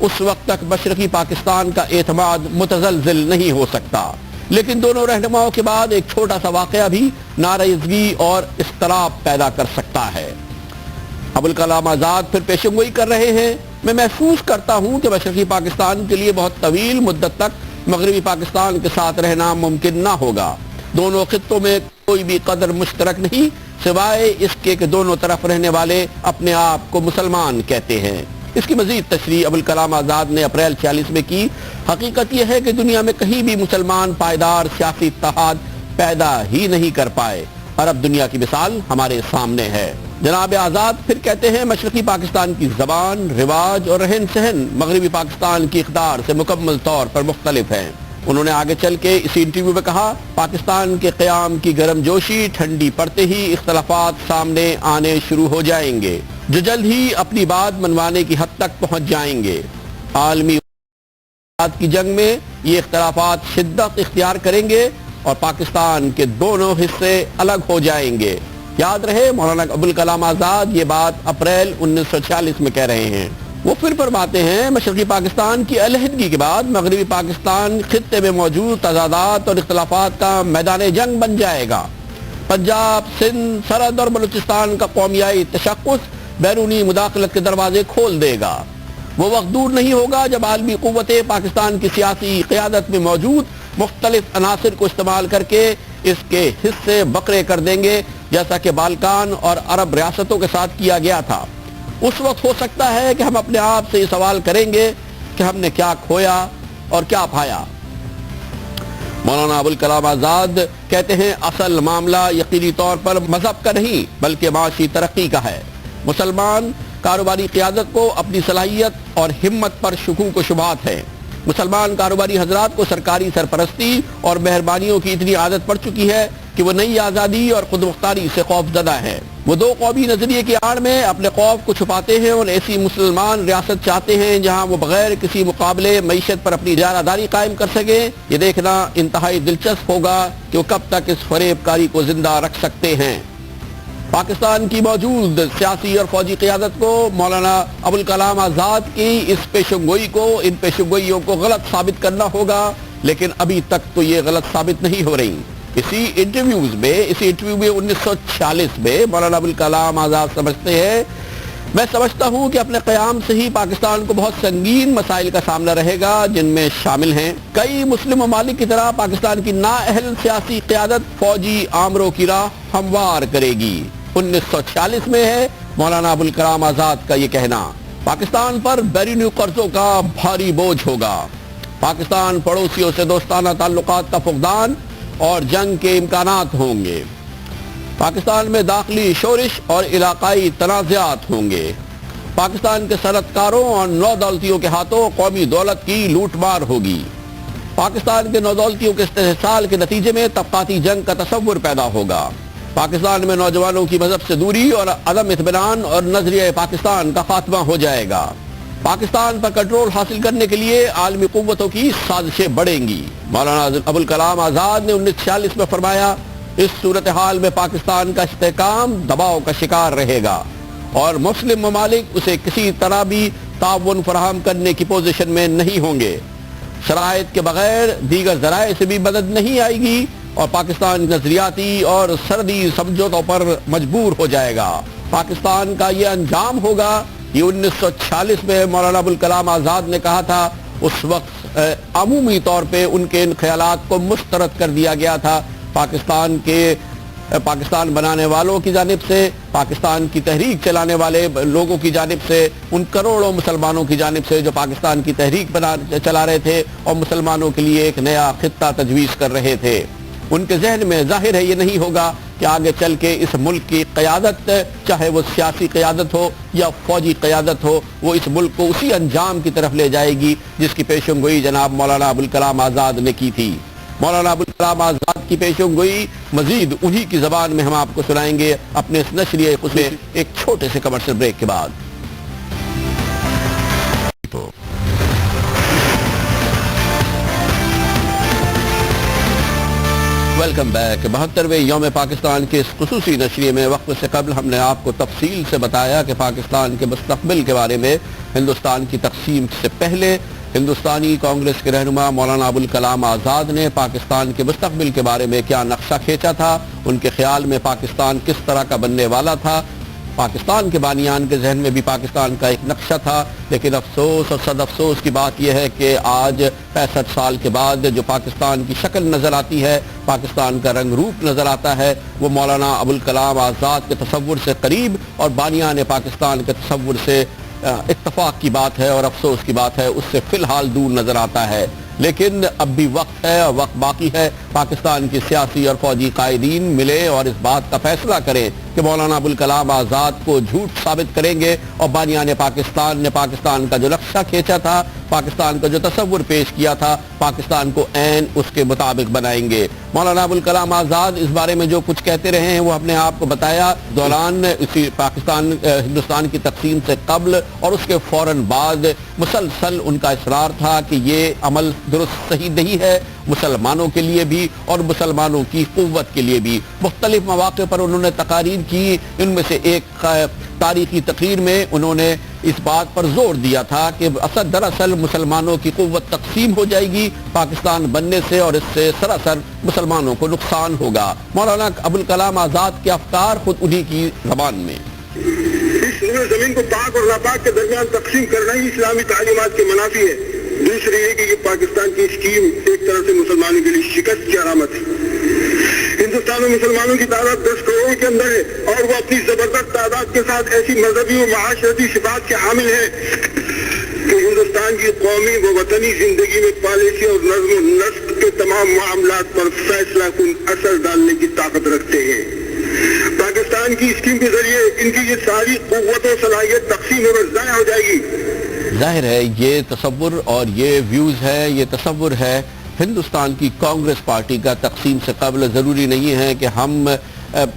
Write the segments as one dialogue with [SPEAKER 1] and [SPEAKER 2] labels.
[SPEAKER 1] اس وقت تک مشرقی پاکستان کا اعتماد متزلزل نہیں ہو سکتا۔ لیکن دونوں رہنماؤں کے بعد ایک چھوٹا سا واقعہ بھی ناراضگی اور اضطراب پیدا کر سکتا ہے۔ ابوالکلام آزاد پھر پیشن گوئی کر رہے ہیں، میں محسوس کرتا ہوں کہ مشرقی پاکستان کے لیے بہت طویل مدت تک مغربی پاکستان کے ساتھ رہنا ممکن نہ ہوگا۔ دونوں خطوں میں کوئی بھی قدر مشترک نہیں سوائے اس کے کہ دونوں طرف رہنے والے اپنے آپ کو مسلمان کہتے ہیں۔ اس کی مزید تشریح ابوالکلام آزاد نے اپریل 46 میں کی۔ حقیقت یہ ہے کہ دنیا میں کہیں بھی مسلمان پائیدار سیاسی اتحاد پیدا ہی نہیں کر پائے۔ عرب دنیا کی مثال ہمارے سامنے ہے۔ جناب آزاد پھر کہتے ہیں مشرقی پاکستان کی زبان، رواج اور رہن سہن مغربی پاکستان کی اقدار سے مکمل طور پر مختلف ہیں۔ انہوں نے آگے چل کے اسی انٹرویو میں کہا، پاکستان کے قیام کی گرم جوشی ٹھنڈی پڑتے ہی اختلافات سامنے آنے شروع ہو جائیں گے جو جلد ہی اپنی بات منوانے کی حد تک پہنچ جائیں گے۔ عالمی کی جنگ میں یہ اختلافات شدت اختیار کریں گے اور پاکستان کے دونوں حصے الگ ہو جائیں گے۔ یاد رہے مولانا ابوالکلام آزاد یہ بات اپریل 1946 میں کہہ رہے ہیں۔ وہ پھر فرماتے ہیں مشرقی پاکستان کی علیحدگی کے بعد مغربی پاکستان خطے میں موجود تضادات اور اختلافات کا میدان جنگ بن جائے گا۔ پنجاب، سندھ، سرحد اور بلوچستان کا قومیائی تشخص بیرونی مداخلت کے دروازے کھول دے گا۔ وہ وقت دور نہیں ہوگا جب عالمی قوتیں پاکستان کی سیاسی قیادت میں موجود مختلف عناصر کو استعمال کر کے اس کے حصے بکرے کر دیں گے، جیسا کہ بالکان اور عرب ریاستوں کے ساتھ کیا گیا تھا۔ اس وقت ہو سکتا ہے کہ ہم اپنے آپ سے یہ سوال کریں گے کہ ہم نے کیا کھویا اور کیا پایا۔ مولانا ابوالکلام آزاد کہتے ہیں اصل معاملہ یقینی طور پر مذہب کا نہیں بلکہ معاشی ترقی کا ہے۔ مسلمان کاروباری قیادت کو اپنی صلاحیت اور ہمت پر شکوک و شبہات ہے۔ مسلمان کاروباری حضرات کو سرکاری سرپرستی اور مہربانیوں کی اتنی عادت پڑ چکی ہے کہ وہ نئی آزادی اور خود مختاری سے خوف زدہ ہے۔ وہ دو قومی نظریے کی آڑ میں اپنے خوف کو چھپاتے ہیں اور ایسی مسلمان ریاست چاہتے ہیں جہاں وہ بغیر کسی مقابلے معیشت پر اپنی اجارہ داری قائم کر سکیں۔ یہ دیکھنا انتہائی دلچسپ ہوگا کہ وہ کب تک اس فریب کاری کو زندہ رکھ سکتے ہیں۔ پاکستان کی موجود سیاسی اور فوجی قیادت کو مولانا ابوالکلام آزاد کی اس پیشنگوئی کو، ان پیشنگوئیوں کو غلط ثابت کرنا ہوگا، لیکن ابھی تک تو یہ غلط ثابت نہیں ہو رہی۔ اسی انٹرویو میں 1946 میں مولانا ابوالکلام آزاد سمجھتے ہیں، میں سمجھتا ہوں کہ اپنے قیام سے ہی پاکستان کو بہت سنگین مسائل کا سامنا رہے گا، جن میں شامل ہیں کئی مسلم ممالک کی طرح پاکستان کی نااہل سیاسی قیادت فوجی آمروں کی راہ ہموار کرے گی۔ 1946 میں ہے مولانا ابوالکلام آزاد کا یہ کہنا۔ پاکستان پر بیرونی قرضوں کا بھاری بوجھ ہوگا۔ پاکستان پڑوسیوں سے دوستانہ تعلقات کا فقدان اور جنگ کے امکانات ہوں گے۔ پاکستان میں داخلی شورش اور علاقائی تنازعات ہوں گے۔ پاکستان کے صنعت کاروں اور نو دولتیوں کے ہاتھوں قومی دولت کی لوٹ مار ہوگی۔ پاکستان کے نو دولتیوں کے استحصال کے نتیجے میں طبقاتی جنگ کا تصور پیدا ہوگا۔ پاکستان میں نوجوانوں کی مذہب سے دوری اور عدم اطمینان اور نظریہ پاکستان کا خاتمہ ہو جائے گا۔ پاکستان پر کنٹرول حاصل کرنے کے لیے عالمی قوتوں کی سازشیں بڑھیں گی۔ مولانا ابوالکلام آزاد نے 1946 میں فرمایا، اس صورتحال میں پاکستان کا استحکام دباؤ کا شکار رہے گا اور مسلم ممالک اسے کسی طرح بھی تعاون فراہم کرنے کی پوزیشن میں نہیں ہوں گے۔ شرائط کے بغیر دیگر ذرائع سے بھی مدد نہیں آئے گی اور پاکستان نظریاتی اور سرحدی سمجھوتوں پر مجبور ہو جائے گا۔ پاکستان کا یہ انجام ہوگا، یہ 1946 میں مولانا ابوالکلام آزاد نے کہا تھا۔ اس وقت عمومی طور پہ ان کے ان خیالات کو مسترد کر دیا گیا تھا۔ پاکستان بنانے والوں کی جانب سے، پاکستان کی تحریک چلانے والے لوگوں کی جانب سے، ان کروڑوں مسلمانوں کی جانب سے جو پاکستان کی تحریک چلا رہے تھے اور مسلمانوں کے لیے ایک نیا خطہ تجویز کر رہے تھے، ان کے ذہن میں ظاہر ہے یہ نہیں ہوگا کہ آگے چل کے اس ملک کی قیادت، چاہے وہ سیاسی قیادت ہو یا فوجی قیادت ہو، وہ اس ملک کو اسی انجام کی طرف لے جائے گی جس کی پیشن گوئی جناب مولانا ابوالکلام آزاد نے کی تھی۔ مولانا ابوالکلام آزاد کی پیشن گوئی مزید انہی کی زبان میں ہم آپ کو سنائیں گے اپنے اس نشریہ خصوصی ایک چھوٹے سے کمرشل بریک کے بعد۔ Welcome back. 72ویں یوم پاکستان کے اس خصوصی نشریے میں وقت سے قبل ہم نے آپ کو تفصیل سے بتایا کہ پاکستان کے مستقبل کے بارے میں ہندوستان کی تقسیم سے پہلے ہندوستانی کانگریس کے رہنما مولانا ابوالکلام آزاد نے پاکستان کے مستقبل کے بارے میں کیا نقشہ کھینچا تھا، ان کے خیال میں پاکستان کس طرح کا بننے والا تھا۔ پاکستان کے بانیان کے ذہن میں بھی پاکستان کا ایک نقشہ تھا، لیکن افسوس اور صد افسوس کی بات یہ ہے کہ آج 65 سال کے بعد جو پاکستان کی شکل نظر آتی ہے، پاکستان کا رنگ روپ نظر آتا ہے، وہ مولانا ابوالکلام آزاد کے تصور سے قریب اور بانیان پاکستان کے تصور سے اتفاق کی بات ہے اور افسوس کی بات ہے، اس سے فی الحال دور نظر آتا ہے۔ لیکن اب بھی وقت ہے اور وقت باقی ہے، پاکستان کی سیاسی اور فوجی قائدین ملے اور اس بات کا فیصلہ کریں کہ مولانا ابوالکلام آزاد کو جھوٹ ثابت کریں گے اور بانیان پاکستان نے پاکستان کا جو نقشہ کھینچا تھا، پاکستان کا جو تصور پیش کیا تھا، پاکستان کو عین اس کے مطابق بنائیں گے۔ مولانا ابوالکلام آزاد اس بارے میں جو کچھ کہتے رہے ہیں وہ ہم نے آپ کو بتایا دوران اسی ہندوستان کی تقسیم سے قبل اور اس کے فوراً بعد مسلسل ان کا اصرار تھا کہ یہ عمل درست صحیح نہیں ہے، مسلمانوں کے لیے بھی اور مسلمانوں کی قوت کے لیے بھی۔ مختلف مواقع پر انہوں نے تقاریر کی، ان میں سے ایک تاریخی تقریر میں انہوں نے اس بات پر زور دیا تھا کہ دراصل مسلمانوں کی قوت تقسیم ہو جائے گی پاکستان بننے سے اور اس سے سراسر مسلمانوں کو نقصان ہوگا۔ مولانا ابوالکلام آزاد کے افکار خود انہی کی زبان میں۔
[SPEAKER 2] اس زمین کو پاک اور ناپاک کے درمیان تقسیم کرنا ہی اسلامی تعلیمات کے منافی ہے۔ دوسری یہ کہ یہ پاکستان کی اسکیم ایک طرح سے مسلمانوں کے لیے شکست کی علامت ہے۔ ہندوستان میں مسلمانوں کی تعداد 10 کروڑ کے اندر ہے اور وہ اپنی زبردست تعداد کے ساتھ ایسی مذہبی و معاشرتی صفات کے حامل ہے کہ ہندوستان کی قومی و وطنی زندگی میں پالیسی اور نظم و نسق کے تمام معاملات پر فیصلہ کن اثر ڈالنے کی طاقت رکھتے ہیں۔ پاکستان کی اسکیم کے ذریعے ان کی یہ ساری قوت و صلاحیت تقسیم اور ضائع ہو جائے گی۔
[SPEAKER 1] ظاہر ہے یہ تصور اور یہ ویوز ہے، یہ تصور ہے ہندوستان کی کانگریس پارٹی کا تقسیم سے قبل۔ ضروری نہیں ہے کہ ہم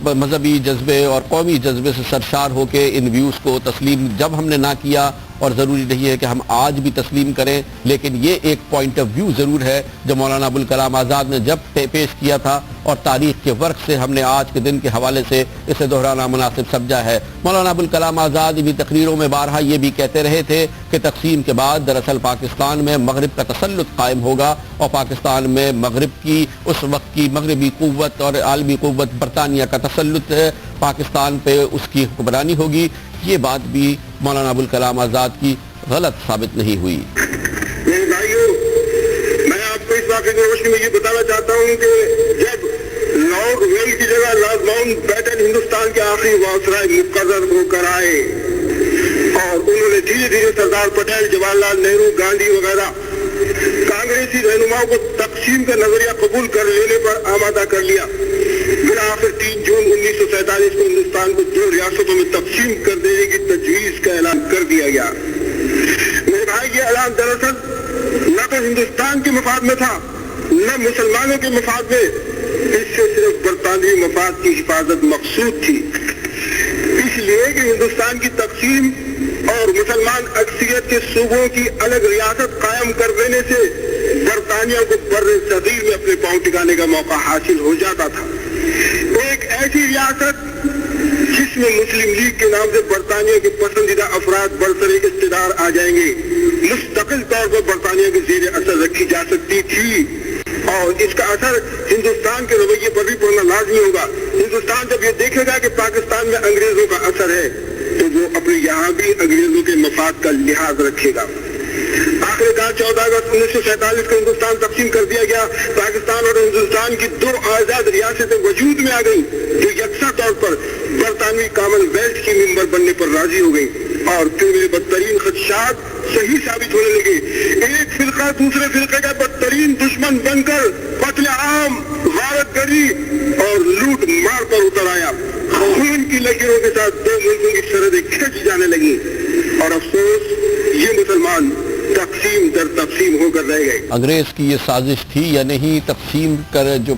[SPEAKER 1] مذہبی جذبے اور قومی جذبے سے سرشار ہو کے ان ویوز کو تسلیم جب ہم نے نہ کیا، اور ضروری نہیں ہے کہ ہم آج بھی تسلیم کریں، لیکن یہ ایک پوائنٹ آف ویو ضرور ہے جو مولانا ابوالکلام آزاد نے جب پیش کیا تھا اور تاریخ کے ورق سے ہم نے آج کے دن کے حوالے سے اسے دہرانا مناسب سمجھا ہے۔ مولانا ابوالکلام آزاد بھی تقریروں میں بارہا یہ بھی کہتے رہے تھے کہ تقسیم کے بعد دراصل پاکستان میں مغرب کا تسلط قائم ہوگا اور پاکستان میں مغرب کی اس وقت کی مغربی قوت اور عالمی قوت برطانیہ کا تسلط ہے، پاکستان پہ اس کی حکمرانی ہوگی۔ یہ بات بھی مولانا ابوالکلام آزاد کی غلط ثابت نہیں ہوئی۔
[SPEAKER 2] میرے بھائیو، میں آپ کو اس واقعے کی روشنی میں یہ بتانا چاہتا ہوں کہ جب لارڈ ویل کی جگہ لارڈ ماؤنٹ بیٹن ہندوستان کے آخری وائسرائے مقرر ہو کر آئے اور انہوں نے دھیرے دھیرے سردار پٹیل، جواہر لال نہرو، گاندھی وغیرہ کانگریسی رہنماؤں کو تقسیم کا نظریہ قبول کر لینے پر آمادہ کر لیا، بالآخر 3 جون 1947 کو ہندوستان کو 2 ریاستوں میں تقسیم کر دینے کی تجویز کا اعلان کر دیا گیا۔ میرے بھائی، یہ اعلان دراصل نہ تو ہندوستان کے مفاد میں تھا نہ مسلمانوں کے مفاد میں، اس سے صرف برطانوی مفاد کی حفاظت مقصود تھی، اس لیے کہ ہندوستان کی تقسیم اور مسلمان اکثریت کے صوبوں کی الگ ریاست قائم کر دینے سے برطانیہ کو بر صغیر میں اپنے پاؤں ٹکانے کا موقع حاصل ہو جاتا تھا۔ ایک ایسی ریاست جس میں مسلم لیگ کے نام سے برطانیہ کے پسندیدہ افراد برسر اقتدار آ جائیں گے، مستقل طور پر برطانیہ کے زیر اثر رکھی جا سکتی تھی اور اس کا اثر ہندوستان کے رویے پر بھی پڑنا لازمی ہوگا۔ ہندوستان جب یہ دیکھے گا کہ پاکستان میں انگریزوں کا اثر ہے تو وہ اپنے یہاں بھی انگریزوں کے مفاد کا لحاظ رکھے گا۔ آخرکار 14 اگست 1947 کو ہندوستان تقسیم کر دیا گیا۔ پاکستان اور ہندوستان کی 2 آزاد ریاستیں وجود میں آ گئیں جو یکساں طور پر برطانوی کامن ویلتھ کی ممبر بننے پر راضی ہو گئی اور پھر میرے بدترین خدشات صحیح ثابت ہونے لگے۔ ایک فرقہ دوسرے فرقے کا بدترین دشمن بن کر قتل عام، غارت گری اور لوٹ مار پر اتر آیا۔ خون کی لکیروں کے ساتھ 2 ملکوں کی سرحدیں کھینچی جانے لگیں اور افسوس یہ مسلمان تقسیم در تقسیم ہو کر رہ گئے۔
[SPEAKER 1] انگریز کی یہ سازش تھی یا نہیں، تقسیم کر جو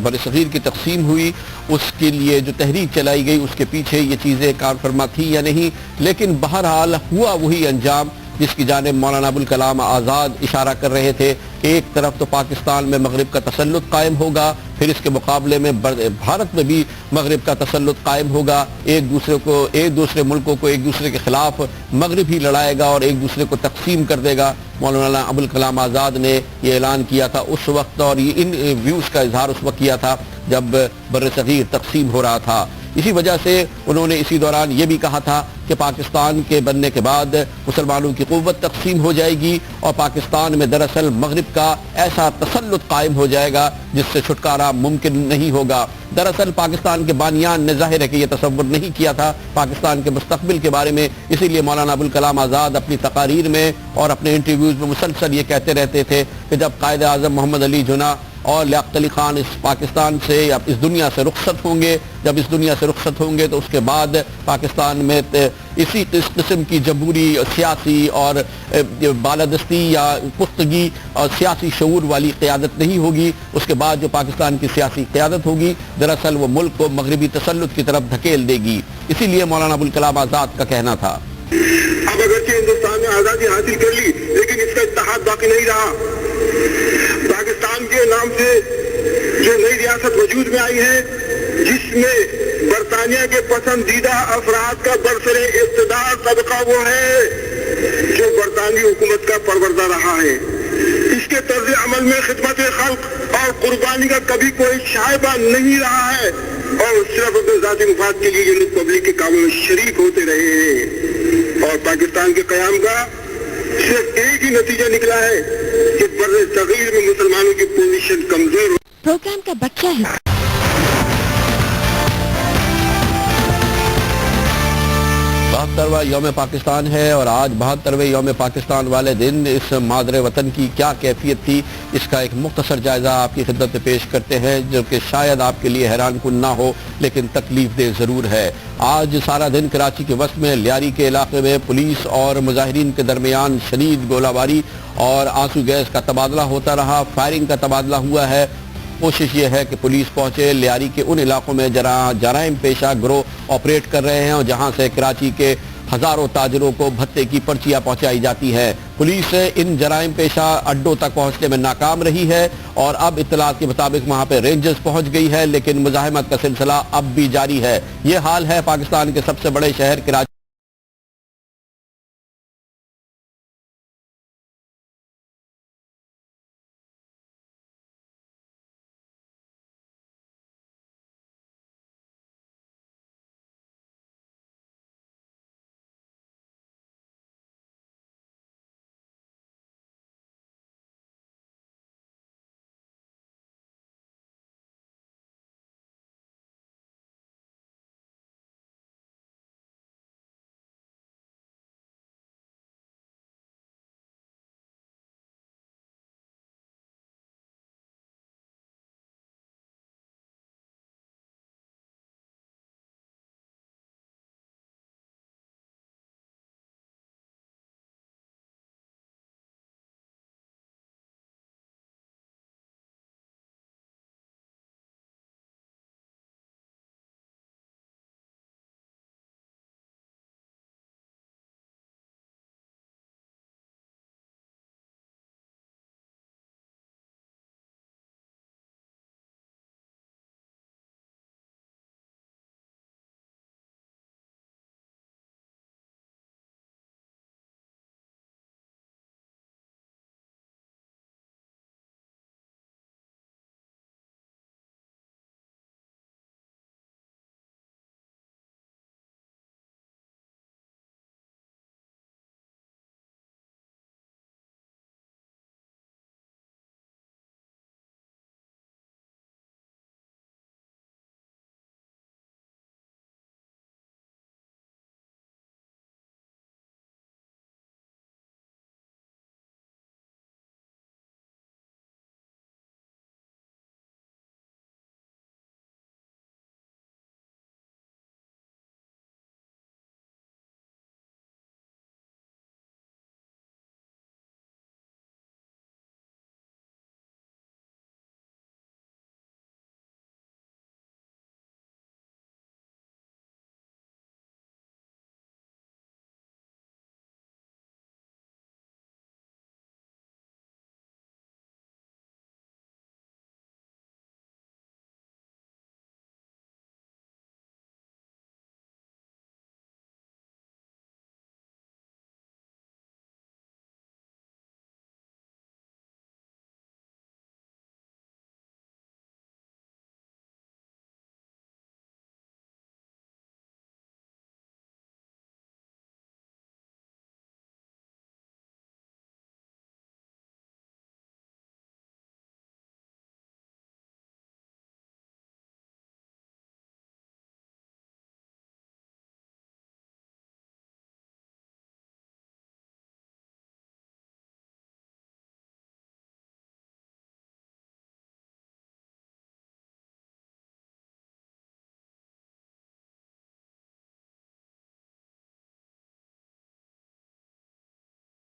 [SPEAKER 1] برصغیر کی تقسیم ہوئی اس کے لیے جو تحریک چلائی گئی اس کے پیچھے یہ چیزیں کار فرما تھی یا نہیں، لیکن بہرحال ہوا وہی انجام جس کی جانب مولانا ابوالکلام آزاد اشارہ کر رہے تھے کہ ایک طرف تو پاکستان میں مغرب کا تسلط قائم ہوگا، پھر اس کے مقابلے میں بھارت میں بھی مغرب کا تسلط قائم ہوگا، ایک دوسرے ملکوں کو ایک دوسرے کے خلاف مغرب ہی لڑائے گا اور ایک دوسرے کو تقسیم کر دے گا۔ مولانا ابوالکلام آزاد نے یہ اعلان کیا تھا اس وقت، اور ان ویوز کا اظہار اس وقت کیا تھا جب بر صغیر تقسیم ہو رہا تھا۔ اسی وجہ سے انہوں نے اسی دوران یہ بھی کہا تھا کہ پاکستان کے بننے کے بعد مسلمانوں کی قوت تقسیم ہو جائے گی اور پاکستان میں دراصل مغرب کا ایسا تسلط قائم ہو جائے گا جس سے چھٹکارا ممکن نہیں ہوگا۔ دراصل پاکستان کے بانیان نے ظاہر ہے کہ یہ تصور نہیں کیا تھا پاکستان کے مستقبل کے بارے میں، اسی لیے مولانا ابوالکلام آزاد اپنی تقاریر میں اور اپنے انٹرویوز میں مسلسل یہ کہتے رہتے تھے کہ جب قائد اعظم محمد علی جناح اور لیاقت علی خان اس پاکستان سے یا اس دنیا سے رخصت ہوں گے، جب اس دنیا سے رخصت ہوں گے تو اس کے بعد پاکستان میں اس قسم کی جمہوری سیاسی اور بالادستی یا پختگی اور سیاسی شعور والی قیادت نہیں ہوگی۔ اس کے بعد جو پاکستان کی سیاسی قیادت ہوگی دراصل وہ ملک کو مغربی تسلط کی طرف دھکیل دے گی۔ اسی لیے مولانا ابوالکلام آزاد کا کہنا تھا
[SPEAKER 2] اب اگرچہ ہندوستان نے آزادی حاصل کر لی لیکن اس کا اتحاد باقی نہیں رہا۔ پاکستان کے نام سے جو نئی ریاست وجود میں آئی ہے جس میں برطانیہ کے پسندیدہ افراد کا برسر اقتدار طبقہ وہ ہے جو برطانوی حکومت کا پرورده رہا ہے، اس کے طرز عمل میں خدمت خلق اور قربانی کا کبھی کوئی شائبہ نہیں رہا ہے اور صرف اپنے ذاتی مفاد کے لیے یہ لوگ پبلک کے کاموں میں شریک ہوتے رہے ہیں۔ اور پاکستان کے قیام کا صرف ایک ہی نتیجہ نکلا ہے کہ بر صغیر میں مسلمانوں کی پوزیشن کمزور ہو۔
[SPEAKER 3] پروگرام کا بچہ ہے۔
[SPEAKER 1] 72واں یوم پاکستان ہے اور آج 72ویں یوم پاکستان والے دن اس مادر وطن کی کیا کیفیت تھی، اس کا ایک مختصر جائزہ آپ کی خدمت میں پیش کرتے ہیں جو کہ شاید آپ کے لیے حیران کن نہ ہو لیکن تکلیف دہ ضرور ہے۔ آج سارا دن کراچی کے وسط میں لیاری کے علاقے میں پولیس اور مظاہرین کے درمیان شدید گولہ باری اور آنسو گیس کا تبادلہ ہوتا رہا، فائرنگ کا تبادلہ ہوا ہے۔ کوشش یہ ہے کہ پولیس پہنچے لیاری کے ان علاقوں میں جہاں جرائم پیشہ گروہ آپریٹ کر رہے ہیں اور جہاں سے کراچی کے ہزاروں تاجروں کو بھتے کی پرچیاں پہنچائی جاتی ہیں۔ پولیس ان جرائم پیشہ اڈوں تک پہنچنے میں ناکام رہی ہے اور اب اطلاعات کے مطابق وہاں پہ رینجرز پہنچ گئی ہے لیکن مزاحمت کا سلسلہ اب بھی جاری ہے۔ یہ حال ہے پاکستان کے سب سے بڑے شہر کراچی